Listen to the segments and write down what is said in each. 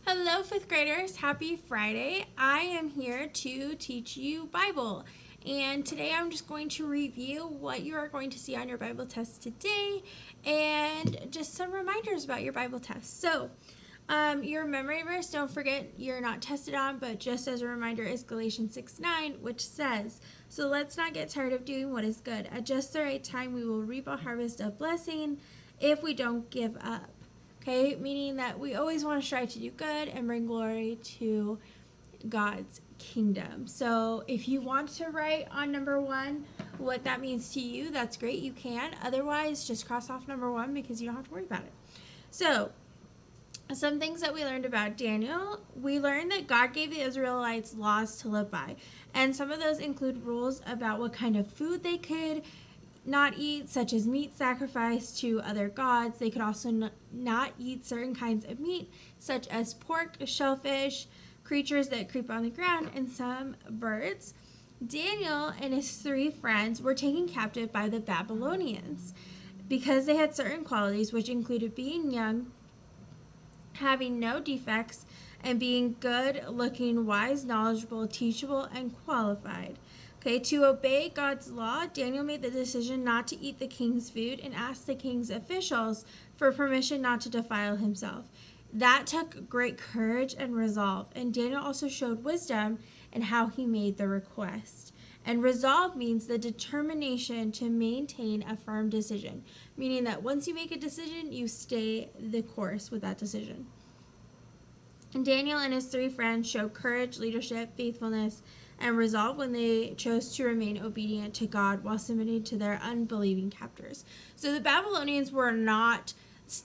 Hello, fifth graders. Happy Friday. I am here to teach you Bible. And today I'm just going to review what you are going to see on your Bible test today and just some reminders about your Bible test. So, your memory verse, don't forget you're not tested on, but just as a reminder, is Galatians 6:9, which says, "So let's not get tired of doing what is good. At just the right time, we will reap a harvest of blessing if we don't give up." Okay, meaning that we always want to strive to do good and bring glory to God's kingdom. So if you want to write on number one what that means to you, that's great, you can. Otherwise, just cross off number one because you don't have to worry about it. So, some things that we learned about Daniel, we learned that God gave the Israelites laws to live by. And some of those include rules about what kind of food they could not eat, such as meat sacrificed to other gods. They could also not eat certain kinds of meat, such as pork, shellfish, creatures that creep on the ground, and some birds. Daniel and his three friends were taken captive by the Babylonians because they had certain qualities, which included being young, having no defects, and being good looking, wise, knowledgeable, teachable, and qualified. Okay, to obey God's law, Daniel made the decision not to eat the king's food and asked the king's officials for permission not to defile himself. That took great courage and resolve, and Daniel also showed wisdom in how he made the request. And resolve means the determination to maintain a firm decision, meaning that once you make a decision, you stay the course with that decision. And Daniel and his three friends showed courage, leadership, faithfulness, and resolve when they chose to remain obedient to God while submitting to their unbelieving captors. So the Babylonians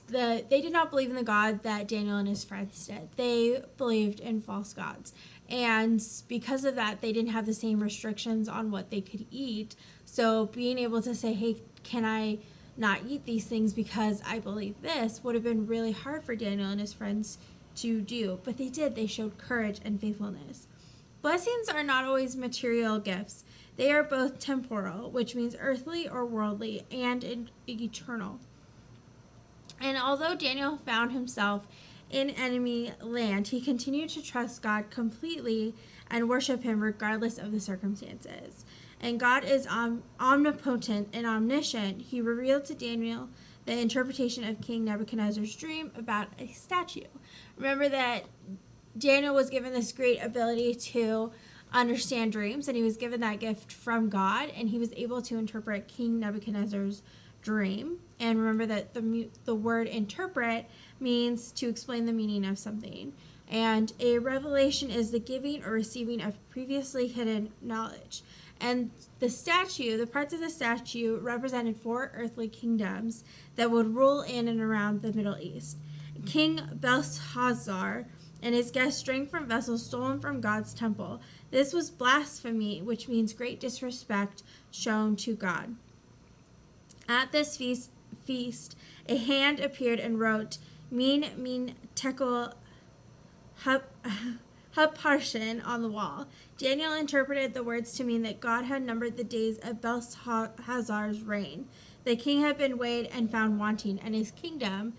they did not believe in the God that Daniel and his friends did. They believed in false gods. And because of that, they didn't have the same restrictions on what they could eat. So being able to say, hey, can I not eat these things because I believe this, would have been really hard for Daniel and his friends to do. But they did. They showed courage and faithfulness. Blessings are not always material gifts. They are both temporal, which means earthly or worldly, and eternal. And although Daniel found himself in enemy land, he continued to trust God completely and worship him regardless of the circumstances. And God is omnipotent and omniscient. He revealed to Daniel the interpretation of King Nebuchadnezzar's dream about a statue. Remember that Daniel was given this great ability to understand dreams, and he was given that gift from God, and he was able to interpret King Nebuchadnezzar's dream. And remember that the word interpret means to explain the meaning of something. And a revelation is the giving or receiving of previously hidden knowledge. And the parts of the statue represented 4 earthly kingdoms that would rule in and around the Middle East. King Belshazzar and his guests drank from vessels stolen from God's temple. This was blasphemy, which means great disrespect shown to God. At this feast, a hand appeared and wrote, Min Tekel Haparshin on the wall. Daniel interpreted the words to mean that God had numbered the days of Belshazzar's reign. The king had been weighed and found wanting, and his kingdom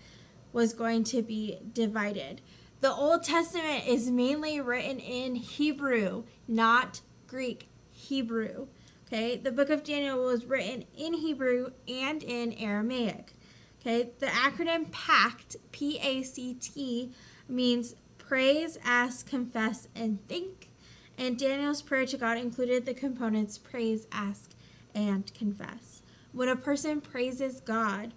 was going to be divided. The Old Testament is mainly written in Hebrew, not Greek. Hebrew. Okay, the book of Daniel was written in Hebrew and in Aramaic. Okay, the acronym PACT, P-A-C-T, means praise, ask, confess, and think. And Daniel's prayer to God included the components praise, ask, and confess. When a person praises God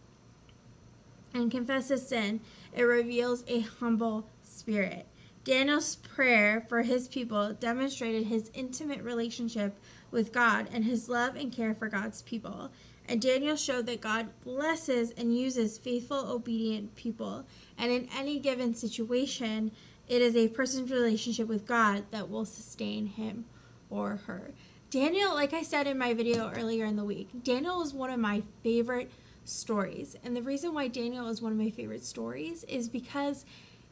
and confesses sin, it reveals a humble spirit. Daniel's prayer for his people demonstrated his intimate relationship with God and his love and care for God's people. And Daniel showed that God blesses and uses faithful, obedient people. And in any given situation, it is a person's relationship with God that will sustain him or her. Daniel, like I said in my video earlier in the week, Daniel is one of my favorite stories. And the reason why Daniel is one of my favorite stories is because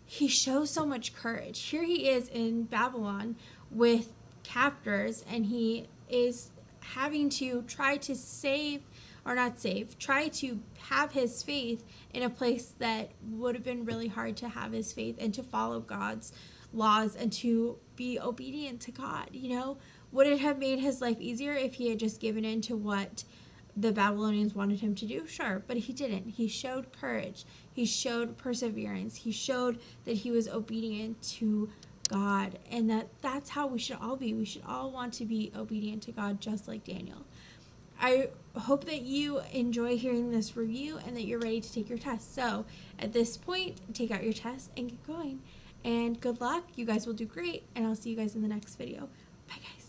he shows so much courage. Here he is in Babylon with captors, and he is having to try to save or not save, try to have his faith in a place that would have been really hard to have his faith and to follow God's laws and to be obedient to God. Would it have made his life easier if he had just given in to what the Babylonians wanted him to do? Sure, but he didn't. He showed courage. He showed perseverance. He showed that he was obedient to God, and that's how we should all be. We should all want to be obedient to God, just like Daniel. I hope that you enjoy hearing this review and that you're ready to take your test. So at this point, take out your test and get going. And good luck. You guys will do great, and I'll see you guys in the next video. Bye, guys.